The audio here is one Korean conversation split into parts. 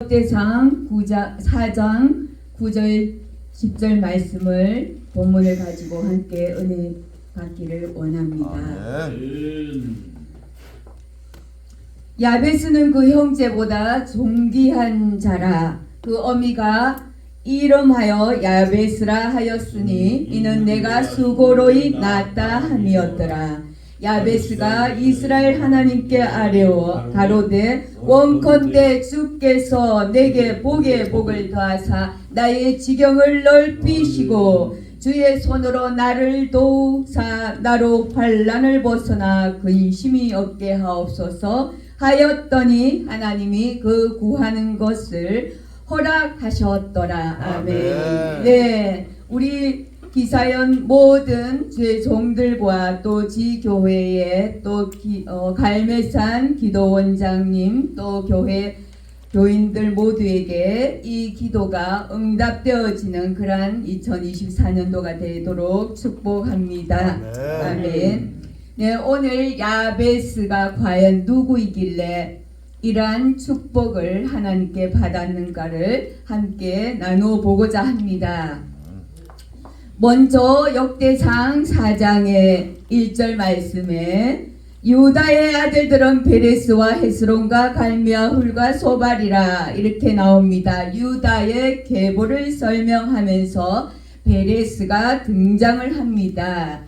역대상 4장 9절 10절 말씀을 본문을 가지고 함께 은혜 받기를 원합니다. 야베스는 그 형제보다 존귀한 자라. 그 어미가 이름하여 야베스라 하였으니 이는 내가 수고로이 낳았다 함이었더라. 야베스가 이스라엘 하나님께 아뢰어 가로되 원컨대 주께서 내게 복에 복을 더하사 나의 지경을 넓히시고 주의 손으로 나를 도우사 나로 환난을 벗어나 근심이 없게 하옵소서 하였더니 하나님이 그 구하는 것을 허락하셨더라. 아멘. 네, 우리 기사연 모든 주의 종들과 또 지교회의 또 갈매산 기도원장님 또 교회 교인들 모두에게 이 기도가 응답되어지는 그러한 2024년도가 되도록 축복합니다. 아멘. 네, 오늘 야베스가 과연 누구이길래 이러한 축복을 하나님께 받았는가를 함께 나누어 보고자 합니다. 먼저 역대상 4장의 1절 말씀에 유다의 아들들은 베레스와 헤스론과 갈미와 훌과 소발이라 이렇게 나옵니다. 유다의 계보를 설명하면서 베레스가 등장을 합니다.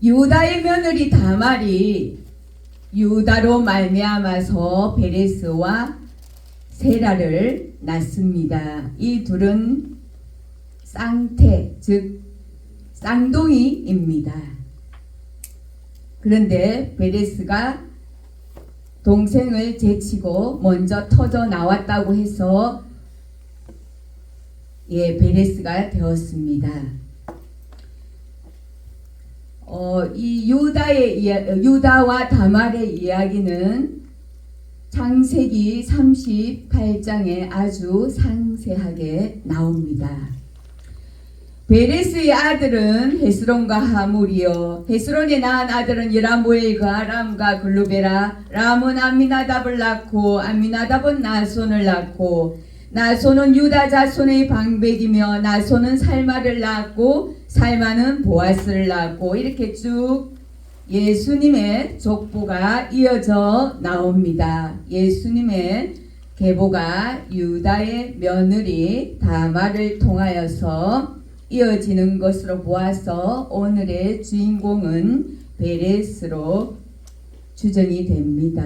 유다의 며느리 다말이 유다로 말미암아서 베레스와 세라를 낳습니다. 이 둘은 쌍태, 즉 쌍둥이입니다. 그런데 베레스가 동생을 제치고 먼저 터져 나왔다고 해서 베레스가 되었습니다. 이 유다와 다말의 이야기는 창세기 38장에 아주 상세하게 나옵니다. 베레스의 아들은 헤스론과 하물이요 헤스론이 낳은 아들은 여라무엘과 람과 글루베라. 람은 암미나답을 낳고 암미나답은 나손을 낳고 나손은 유다 자손의 방백이며 나손은 살마를 낳고 살마는 보아스를 낳고 이렇게 쭉 예수님의 족보가 이어져 나옵니다. 예수님의 계보가 유다의 며느리 다말을 통하여서 이어지는 것으로 보아서 오늘의 주인공은 베레스로 추정이 됩니다.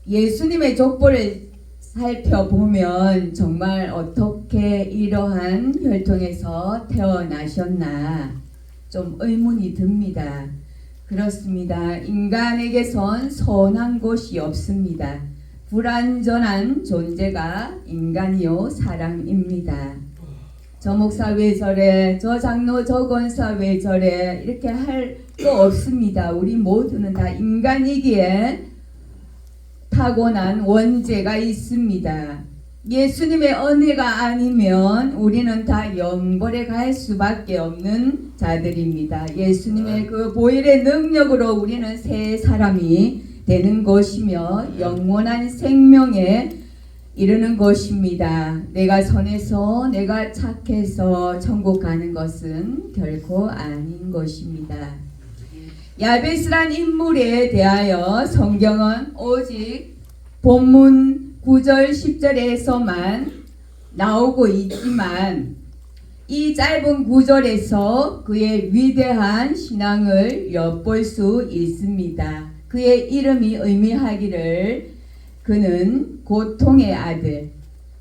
예수님의 족보를 살펴보면 정말 어떻게 이러한 혈통에서 태어나셨나 좀 의문이 듭니다. 그렇습니다. 인간에게선 선한 것이 없습니다. 불완전한 존재가 인간이요 사람입니다. 저 목사 왜 저래, 저 장로 저 권사 왜 저래 이렇게 할 거 없습니다. 우리 모두는 다 인간이기에 타고난 원죄가 있습니다. 예수님의 은혜가 아니면 우리는 다 영벌에 갈 수밖에 없는 자들입니다. 예수님의 그 보혈의 능력으로 우리는 새 사람이 되는 것이며 영원한 생명에 이르는 것입니다. 내가 선해서 내가 착해서 천국 가는 것은 결코 아닌 것입니다. 야베스란 인물에 대하여 성경은 오직 본문 9절 10절에서만 나오고 있지만 이 짧은 구절에서 그의 위대한 신앙을 엿볼 수 있습니다. 그의 이름이 의미하기를 그는 고통의 아들.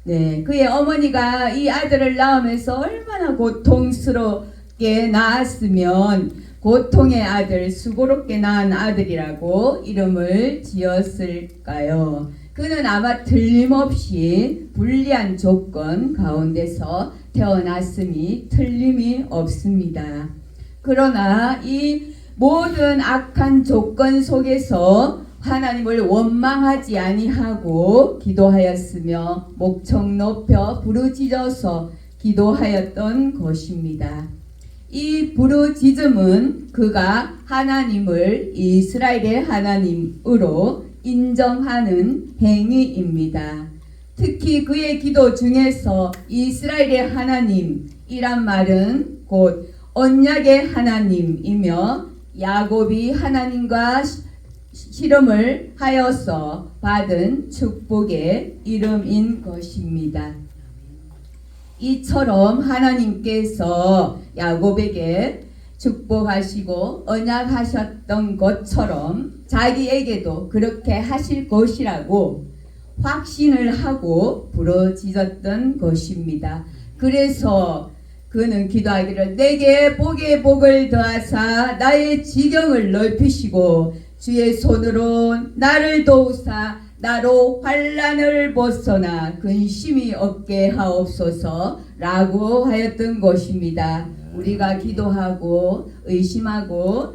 네, 그의 어머니가 이 아들을 낳으면서 얼마나 고통스럽게 낳았으면 고통의 아들, 수고롭게 낳은 아들이라고 이름을 지었을까요? 그는 아마 틀림없이 불리한 조건 가운데서 태어났음이 틀림이 없습니다. 그러나 이 모든 악한 조건 속에서 하나님을 원망하지 아니하고 기도하였으며 목청 높여 부르짖어서 기도하였던 것입니다. 이 부르짖음은 그가 하나님을 이스라엘의 하나님으로 인정하는 행위입니다. 특히 그의 기도 중에서 이스라엘의 하나님이란 말은 곧 언약의 하나님이며 야곱이 하나님과 실험을 하여서 받은 축복의 이름인 것입니다. 이처럼 하나님께서 야곱에게 축복하시고 언약하셨던 것처럼 자기에게도 그렇게 하실 것이라고 확신을 하고 부르짖었던 것입니다. 그래서 그는 기도하기를 내게 복에 복을 더하사 나의 지경을 넓히시고 주의 손으로 나를 도우사 나로 환난을 벗어나 근심이 없게 하옵소서 라고 하였던 것입니다. 우리가 기도하고 의심하고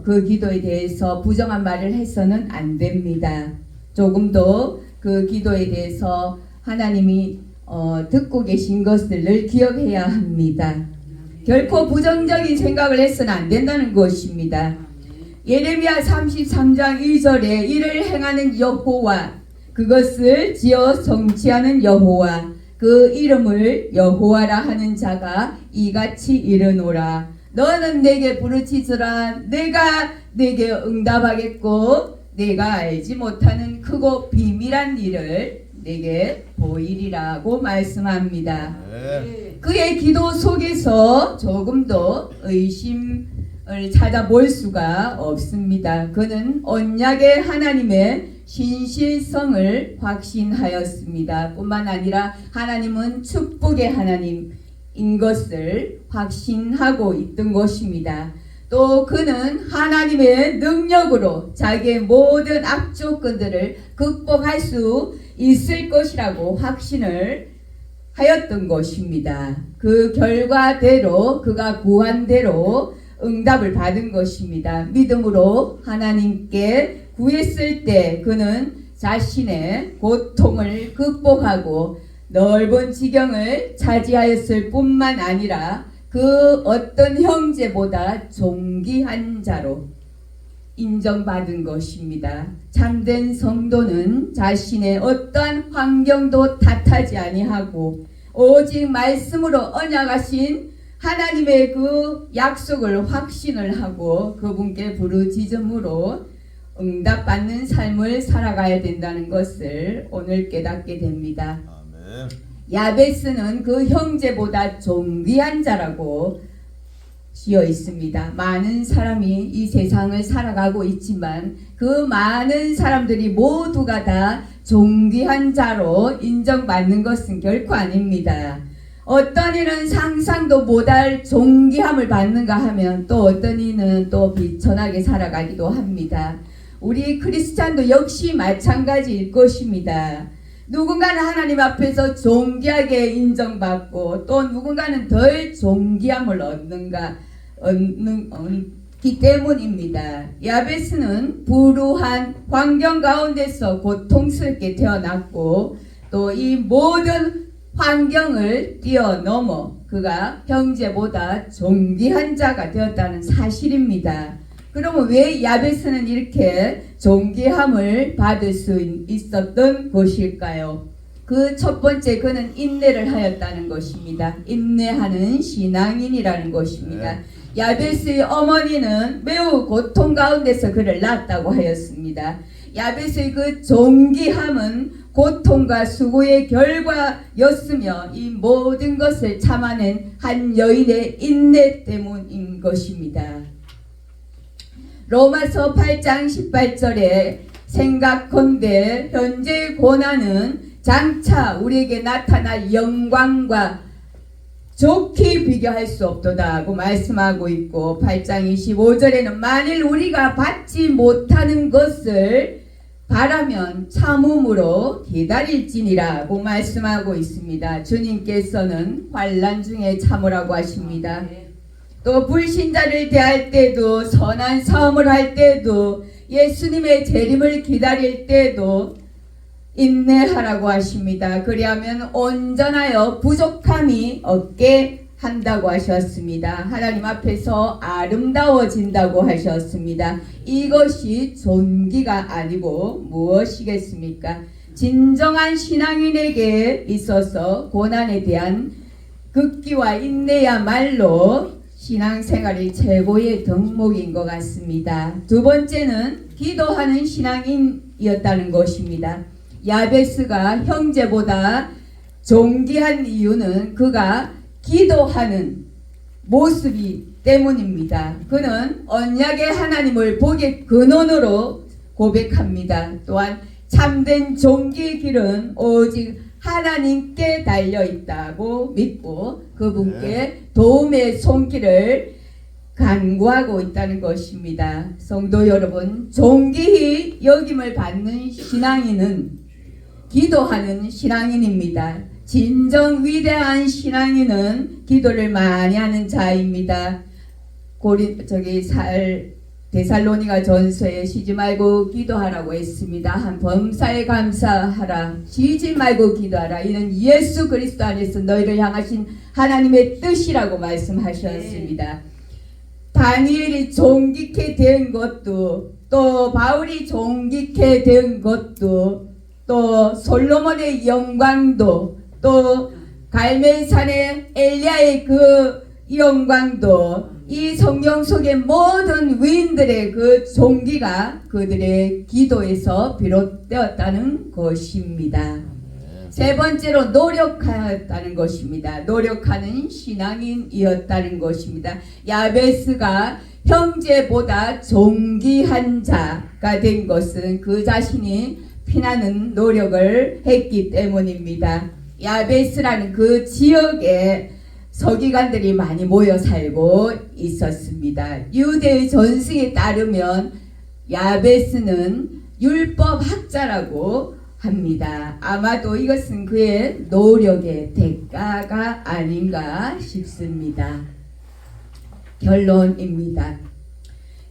그 기도에 대해서 부정한 말을 해서는 안 됩니다. 조금도 그 기도에 대해서 하나님이 듣고 계신 것을 늘 기억해야 합니다. 결코 부정적인 생각을 해서는 안 된다는 것입니다. 예레미야 33장 2절에 이를 행하는 여호와 그것을 지어 성취하는 여호와 그 이름을 여호와라 하는 자가 이같이 이르노라. 너는 내게 부르짖으라. 내가 내게 응답하겠고 내가 알지 못하는 크고 비밀한 일을 내게 보이리라고 말씀합니다. 그의 기도 속에서 조금도 의심을 찾아볼 수가 없습니다. 그는 언약의 하나님의 신실성을 확신하였습니다. 뿐만 아니라 하나님은 축복의 하나님인 것을 확신하고 있던 것입니다. 또 그는 하나님의 능력으로 자기의 모든 악조건들을 극복할 수 있을 것이라고 확신을 하였던 것입니다. 그 결과대로 그가 구한 대로 응답을 받은 것입니다. 믿음으로 하나님께 구했을 때 그는 자신의 고통을 극복하고 넓은 지경을 차지하였을 뿐만 아니라 그 어떤 형제보다 존귀한 자로 인정받은 것입니다. 참된 성도는 자신의 어떠한 환경도 탓하지 아니하고 오직 말씀으로 언약하신 하나님의 그 약속을 확신을 하고 그분께 부르짖음으로 응답받는 삶을 살아가야 된다는 것을 오늘 깨닫게 됩니다. 아멘. 야베스는 그 형제보다 존귀한 자라고 지어 있습니다. 많은 사람이 이 세상을 살아가고 있지만 그 많은 사람들이 모두가 다 존귀한 자로 인정받는 것은 결코 아닙니다. 어떤 이는 상상도 못할 존귀함을 받는가 하면 또 어떤 이는 또 비천하게 살아가기도 합니다. 우리 크리스찬도 역시 마찬가지일 것입니다. 누군가는 하나님 앞에서 존귀하게 인정받고 또 누군가는 덜 존귀함을 얻기 때문입니다. 야베스는 불우한 환경 가운데서 고통스럽게 태어났고 또 이 모든 환경을 뛰어넘어 그가 형제보다 존귀한 자가 되었다는 사실입니다. 그러면 왜 야베스는 이렇게 존귀함을 받을 수 있었던 것일까요? 그 첫 번째 그는 인내를 하였다는 것입니다. 인내하는 신앙인이라는 것입니다. 야베스의 어머니는 매우 고통 가운데서 그를 낳았다고 하였습니다. 야베스의 그 존귀함은 고통과 수고의 결과였으며 이 모든 것을 참아낸 한 여인의 인내 때문인 것입니다. 로마서 8장 18절에 생각컨대 현재의 고난은 장차 우리에게 나타날 영광과 좋게 비교할 수 없도다고 말씀하고 있고 8장 25절에는 만일 우리가 받지 못하는 것을 바라면 참음으로 기다릴지니라고 말씀하고 있습니다. 주님께서는 환난 중에 참으라고 하십니다. 또 불신자를 대할 때도 선한 사움을 할 때도 예수님의 재림을 기다릴 때도 인내하라고 하십니다. 그리하면 온전하여 부족함이 없게 한다고 하셨습니다. 하나님 앞에서 아름다워진다고 하셨습니다. 이것이 존귀가 아니고 무엇이겠습니까? 진정한 신앙인에게 있어서 고난에 대한 극기와 인내야말로 신앙생활의 최고의 덕목인 것 같습니다. 두 번째는 기도하는 신앙인이었다는 것입니다. 야베스가 형제보다 존귀한 이유는 그가 기도하는 모습이 때문입니다. 그는 언약의 하나님을 복의 근원으로 고백합니다. 또한 참된 존귀의 길은 오직 하나님께 달려있다고 믿고 그분께 도움의 손길을 간구하고 있다는 것입니다. 성도 여러분, 존귀히 여김을 받는 신앙인은 기도하는 신앙인입니다. 진정 위대한 신앙인은 기도를 많이 하는 자입니다. 데살로니가 전서에 쉬지 말고 기도하라고 했습니다. 한 범사에 감사하라. 쉬지 말고 기도하라. 이는 예수 그리스도 안에서 너희를 향하신 하나님의 뜻이라고 말씀하셨습니다. 다니엘이 존귀케 된 것도, 또 바울이 존귀케 된 것도, 또 솔로몬의 영광도, 또 갈멜산의 엘리야의 그 영광도, 이 성경 속의 모든 위인들의 그 존귀가 그들의 기도에서 비롯되었다는 것입니다. 세 번째로 노력하였다는 것입니다. 노력하는 신앙인이었다는 것입니다. 야베스가 형제보다 존귀한 자가 된 것은 그 자신이 피나는 노력을 했기 때문입니다. 야베스라는 그 지역에 서기관들이 많이 모여 살고 있었습니다. 유대의 전승에 따르면 야베스는 율법학자라고 합니다. 아마도 이것은 그의 노력의 대가가 아닌가 싶습니다. 결론입니다.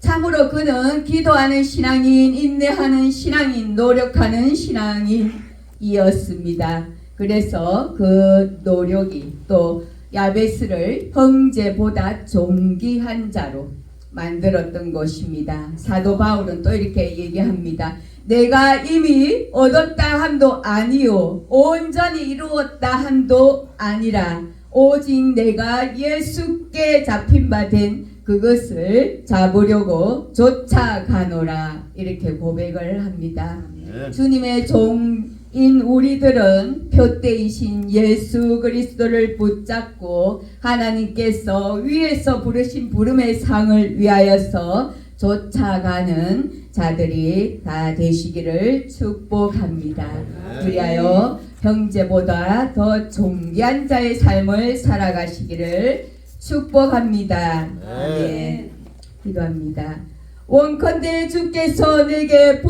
참으로 그는 기도하는 신앙인, 인내하는 신앙인, 노력하는 신앙인이었습니다. 그래서 그 노력이 또 야베스를 형제보다 존귀한 자로 만들었던 것입니다. 사도 바울은 또 이렇게 얘기합니다. 내가 이미 얻었다 함도 아니요 온전히 이루었다 함도 아니라 오직 내가 예수께 잡힌 바 된 그것을 잡으려고 쫓아가노라. 이렇게 고백을 합니다. 주님의 종인 우리들은 표대이신 예수 그리스도를 붙잡고 하나님께서 위에서 부르신 부름의 상을 위하여서 쫓아가는 자들이 다 되시기를 축복합니다. 그리하여 형제보다 더 존귀한 자의 삶을 살아가시기를 축복합니다. 아멘. 기도합니다. 원컨대 주께서 내게